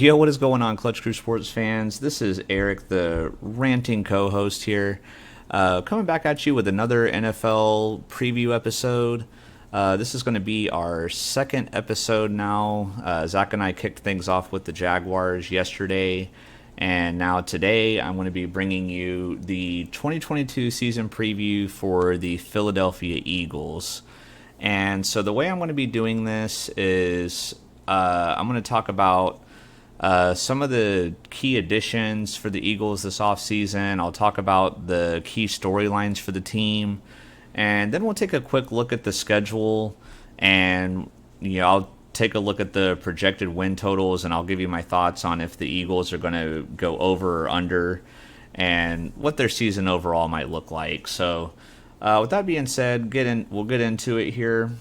Yo, what is going on, Clutch Crew Sports fans? This is Eric, the ranting co-host here, coming back at you with another NFL preview episode. This is going to be our second episode now. Zach and I kicked things off with the Jaguars yesterday, and now today I'm going to be bringing you the 2022 season preview for the Philadelphia Eagles. And so the way I'm going to be doing this is I'm going to talk about some of the key additions for the Eagles this offseason. I'll talk about the key storylines for the team. And then we'll take a quick look at the schedule. And I'll take a look at the projected win totals. And I'll give you my thoughts on if the Eagles are going to go over or under. And what their season overall might look like. So with that being said, we'll get into it here.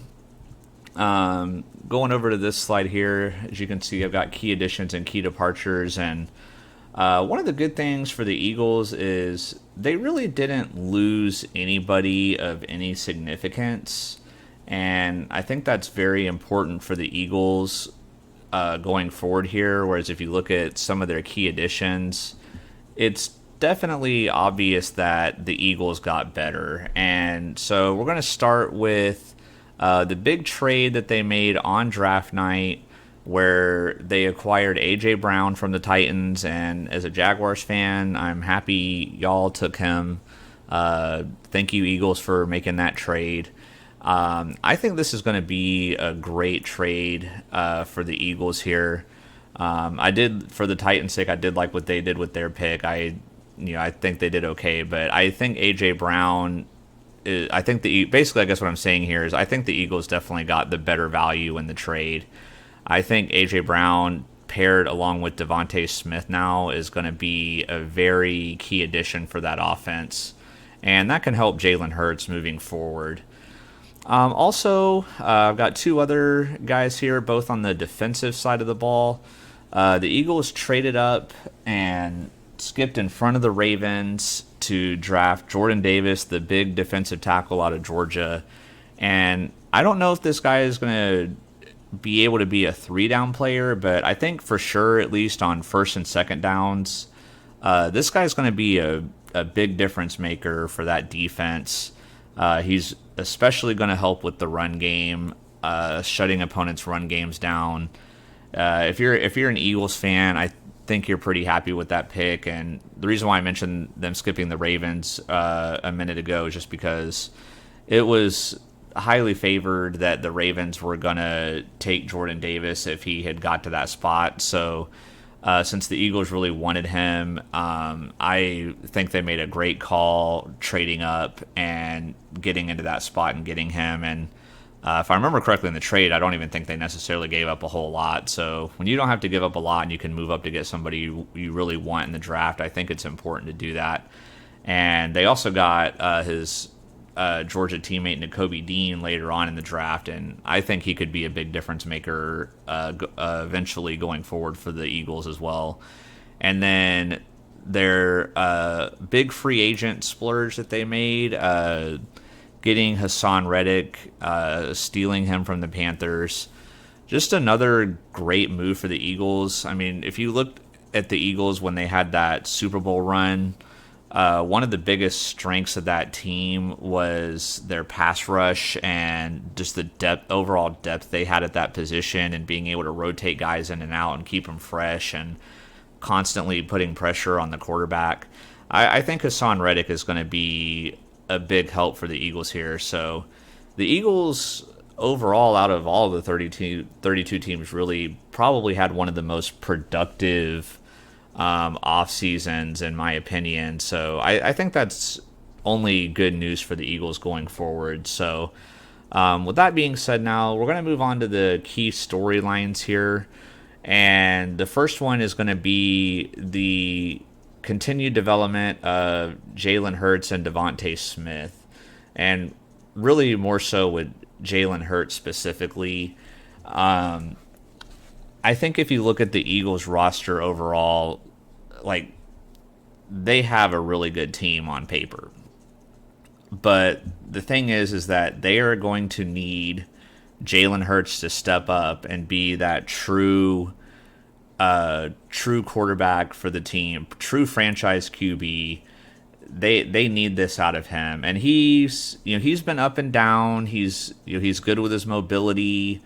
Going over to this slide here, as you can see, I've got key additions and key departures. And one of the good things for the Eagles is they really didn't lose anybody of any significance. And I think that's very important for the Eagles going forward here. Whereas if you look at some of their key additions, it's definitely obvious that the Eagles got better. And so we're going to start with the big trade that they made on draft night, where they acquired A.J. Brown from the Titans. And as a Jaguars fan, I'm happy y'all took him. Thank you, Eagles, for making that trade. I think this is going to be a great trade for the Eagles here. I did, for the Titans' sake, I did like what they did with their pick. I think they did okay, but I think A.J. Brown, I think basically, I guess what I'm saying here is I think the Eagles definitely got the better value in the trade. I think A.J. Brown paired along with Devontae Smith now is going to be a very key addition for that offense, and that can help Jalen Hurts moving forward. Also, I've got two other guys here, both on the defensive side of the ball. The Eagles traded up and skipped in front of the Ravens to draft Jordan Davis, the big defensive tackle out of Georgia. And I don't know if this guy is going to be able to be a 3-down player, but I think for sure, at least on first and second downs, this guy's going to be a big difference maker for that defense. He's especially going to help with the run game, shutting opponents' run games down. If you're an Eagles fan, I think you're pretty happy with that pick. And the reason why I mentioned them skipping the Ravens a minute ago is just because it was highly favored that the Ravens were going to take Jordan Davis if he had got to that spot. So since the Eagles really wanted him, I think they made a great call trading up and getting into that spot and getting him. And if I remember correctly in the trade, I don't even think they necessarily gave up a whole lot. So when you don't have to give up a lot and you can move up to get somebody you really want in the draft, I think it's important to do that. And they also got his Georgia teammate Nakobe Dean later on in the draft, and I think he could be a big difference maker eventually going forward for the Eagles as well. And then their big free agent splurge that they made, getting Hassan Reddick, stealing him from the Panthers. Just another great move for the Eagles. I mean, if you looked at the Eagles when they had that Super Bowl run, one of the biggest strengths of that team was their pass rush and just the overall depth they had at that position, and being able to rotate guys in and out and keep them fresh and constantly putting pressure on the quarterback. I think Hassan Reddick is going to be a big help for the Eagles here. So the Eagles overall, out of all the 32 teams, really probably had one of the most productive off seasons in my opinion. So I think that's only good news for the Eagles going forward. So with that being said, now we're going to move on to the key storylines here. And the first one is going to be the continued development of Jalen Hurts and Devontae Smith, and really more so with Jalen Hurts specifically. I think if you look at the Eagles roster overall, like, they have a really good team on paper. But the thing is that they are going to need Jalen Hurts to step up and be that true true quarterback for the team, true franchise QB. They need this out of him, and he's been up and down. He's good with his mobility,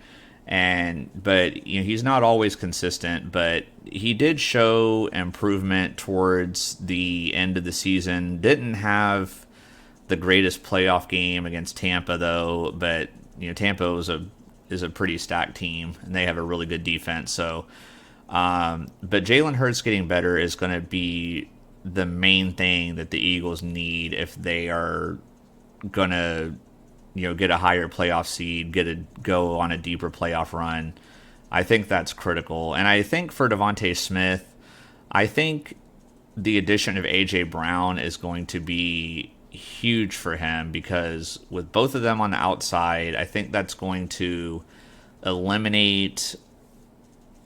but he's not always consistent. But he did show improvement towards the end of the season. Didn't have the greatest playoff game against Tampa though, but Tampa is a pretty stacked team, and they have a really good defense. So, but Jalen Hurts getting better is going to be the main thing that the Eagles need if they are going to get a higher playoff seed, go on a deeper playoff run. I think that's critical. And I think for Devontae Smith, I think the addition of AJ Brown is going to be huge for him, because with both of them on the outside, I think that's going to eliminate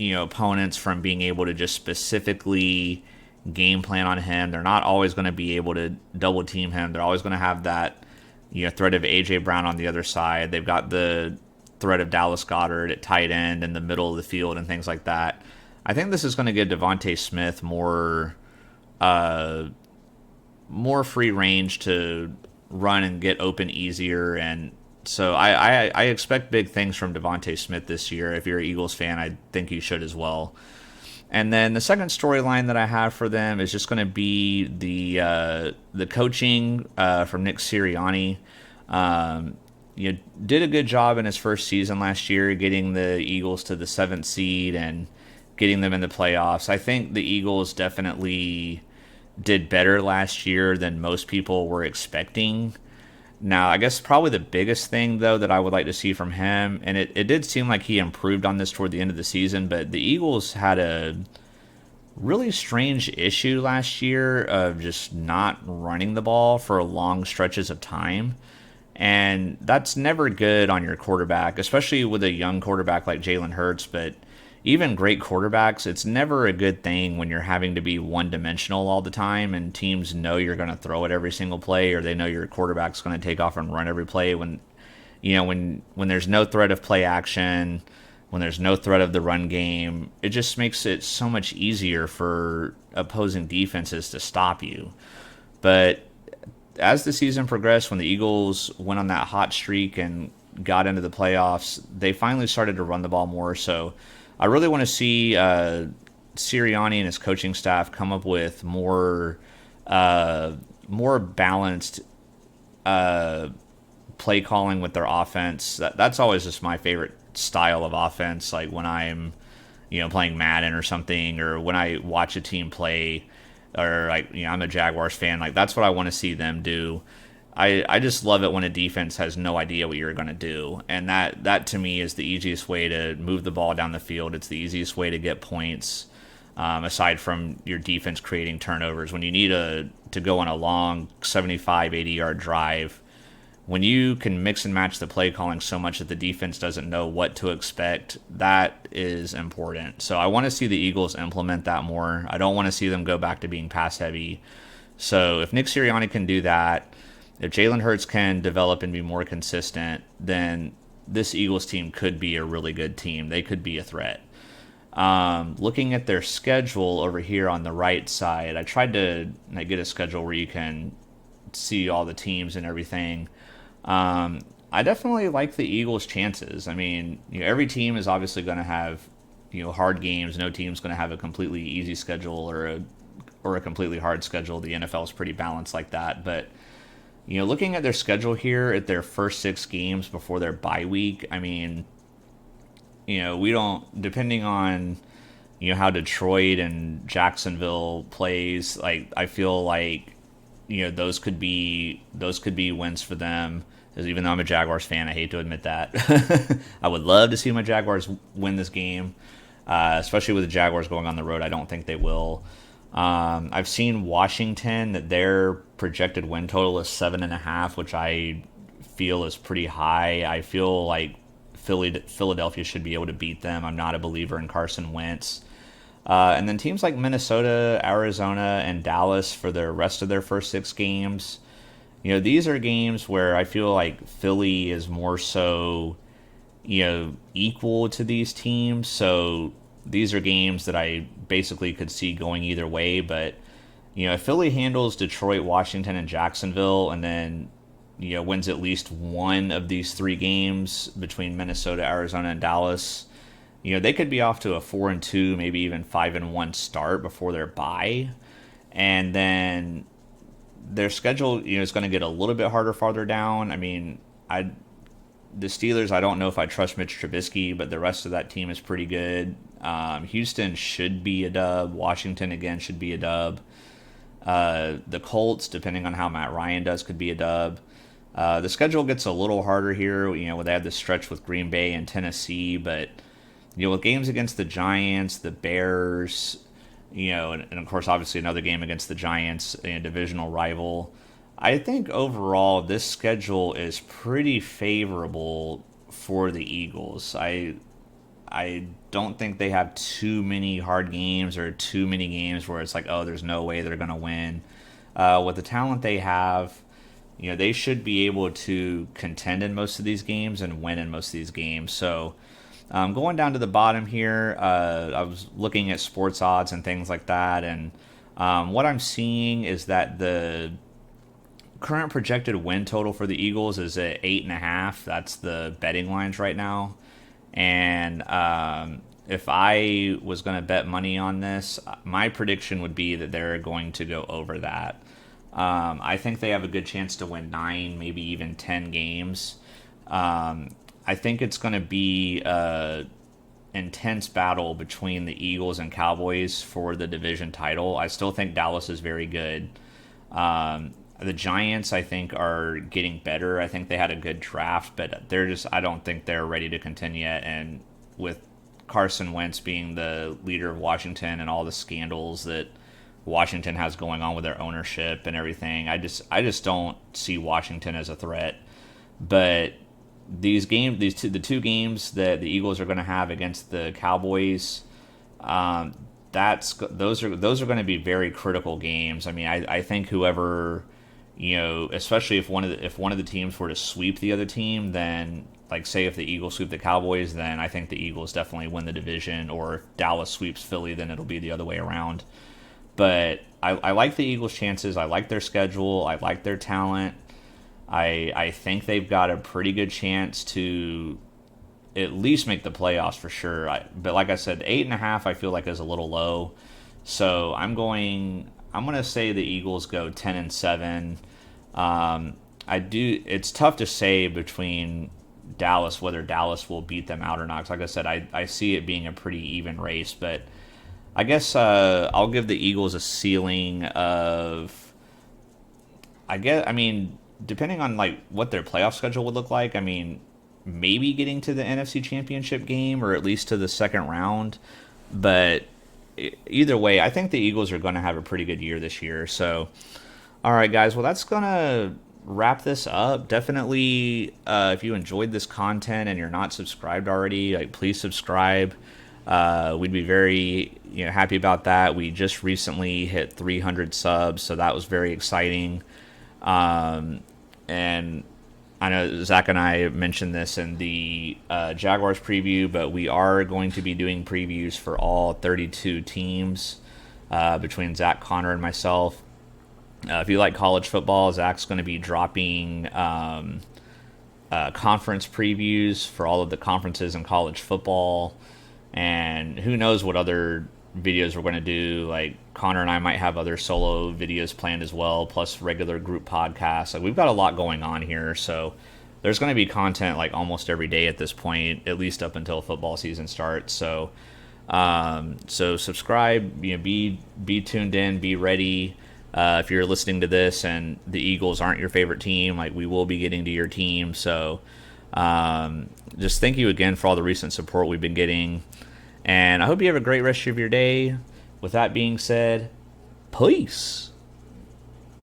opponents from being able to just specifically game plan on him. They're not always going to be able to double team him. They're always going to have that threat of AJ Brown on the other side. They've got the threat of Dallas Goedert at tight end in the middle of the field and things like that. I think this is going to give Devontae Smith more free range to run and get open easier. And so I expect big things from Devontae Smith this year. If you're an Eagles fan, I think you should as well. And then the second storyline that I have for them is just going to be the coaching from Nick Sirianni. Did a good job in his first season last year, getting the Eagles to the 7th seed and getting them in the playoffs. I think the Eagles definitely did better last year than most people were expecting. Now, I guess probably the biggest thing, though, that I would like to see from him, and it did seem like he improved on this toward the end of the season, but the Eagles had a really strange issue last year of just not running the ball for long stretches of time. And that's never good on your quarterback, especially with a young quarterback like Jalen Hurts. But even great quarterbacks, it's never a good thing when you're having to be one-dimensional all the time and teams know you're going to throw it every single play, or they know your quarterback's going to take off and run every play. When there's no threat of play action, when there's no threat of the run game, it just makes it so much easier for opposing defenses to stop you. But as the season progressed, when the Eagles went on that hot streak and got into the playoffs, they finally started to run the ball more. So I really want to see Sirianni and his coaching staff come up with more balanced play calling with their offense. That's always just my favorite style of offense. Like when I'm playing Madden or something, or when I watch a team play, or I'm a Jaguars fan. Like that's what I want to see them do. I just love it when a defense has no idea what you're going to do, and that to me is the easiest way to move the ball down the field. It's the easiest way to get points, aside from your defense creating turnovers. When you need to go on a long 75, 80-yard drive, when you can mix and match the play calling so much that the defense doesn't know what to expect, that is important. So I want to see the Eagles implement that more. I don't want to see them go back to being pass heavy. So if Nick Sirianni can do that, if Jalen Hurts can develop and be more consistent, then this Eagles team could be a really good team. They could be a threat. Looking at their schedule over here on the right side, I tried to get a schedule where you can see all the teams and everything. I definitely like the Eagles' chances. I mean, every team is obviously going to have hard games. No team's going to have a completely easy schedule or a completely hard schedule. The NFL is pretty balanced like that. But looking at their schedule here at their first 6 games before their bye week, I mean, we don't, depending on how Detroit and Jacksonville plays, like I feel like those could be wins for them. Because even though I'm a Jaguars fan, I hate to admit that. I would love to see my Jaguars win this game, especially with the Jaguars going on the road. I don't think they will. I've seen Washington, that their projected win total is 7.5, which I feel is pretty high. I feel like Philadelphia should be able to beat them. I'm not a believer in Carson Wentz. And then teams like Minnesota, Arizona, and Dallas for the rest of their first 6 games. These are games where I feel like Philly is more so, equal to these teams. So these are games that I basically could see going either way. But if Philly handles Detroit, Washington, and Jacksonville, and then wins at least one of these three games between Minnesota, Arizona, and Dallas, they could be off to a 4-2, maybe even 5-1 start before their bye, and then their schedule, is going to get a little bit harder farther down. I mean, the Steelers, I don't know if I trust Mitch Trubisky, but the rest of that team is pretty good. Houston should be a dub. Washington, again, should be a dub. The Colts, depending on how Matt Ryan does, could be a dub. The schedule gets a little harder here, when they have this stretch with Green Bay and Tennessee, but, with games against the Giants, the Bears, and of course, obviously another game against the Giants, a divisional rival, I think overall this schedule is pretty favorable for the Eagles. I don't think they have too many hard games or too many games where it's like, oh, there's no way they're going to win. With the talent they have, they should be able to contend in most of these games and win in most of these games. So going down to the bottom here, I was looking at sports odds and things like that, and what I'm seeing is that the current projected win total for the Eagles is at 8.5. That's the betting lines right now. And if I was going to bet money on this, my prediction would be that they're going to go over that. I think they have a good chance to win 9, maybe even 10 games. I think it's going to be an intense battle between the Eagles and Cowboys for the division title. I still think Dallas is very good. The Giants, I think, are getting better. I think they had a good draft, but I don't think they're ready to contend yet. And with Carson Wentz being the leader of Washington and all the scandals that Washington has going on with their ownership and everything, I just don't see Washington as a threat. But the two games that the Eagles are going to have against the Cowboys, those are going to be very critical games. I mean, I think whoever, especially if one of the teams were to sweep the other team, then like say if the Eagles sweep the Cowboys, then I think the Eagles definitely win the division. Or if Dallas sweeps Philly, then it'll be the other way around. But I like the Eagles' chances. I like their schedule. I like their talent. I think they've got a pretty good chance to at least make the playoffs for sure. But like I said, 8.5 I feel like is a little low. So I'm going to say the Eagles go 10-7. It's tough to say between Dallas whether Dallas will beat them out or not. 'Cause like I said, I see it being a pretty even race. But I guess I'll give the Eagles a ceiling of, depending on like what their playoff schedule would look like, maybe getting to the NFC Championship game or at least to the second round. But either way, I think the Eagles are going to have a pretty good year this year. So, all right, guys. Well, that's going to wrap this up. Definitely, if you enjoyed this content and you're not subscribed already, please subscribe. We'd be very happy about that. We just recently hit 300 subs, so that was very exciting. And I know Zach and I mentioned this in the Jaguars preview, but we are going to be doing previews for all 32 teams between Zach, Connor, and myself. If you like college football, Zach's going to be dropping conference previews for all of the conferences in college football. And who knows what other videos we're going to do. Like Connor and I might have other solo videos planned as well, plus regular group podcasts. Like we've got a lot going on here, so there's going to be content like almost every day at this point, at least up until football season starts. So subscribe, be tuned in, be ready. If you're listening to this and the Eagles aren't your favorite team, like we will be getting to your team. So just thank you again for all the recent support we've been getting. And I hope you have a great rest of your day. With that being said, peace.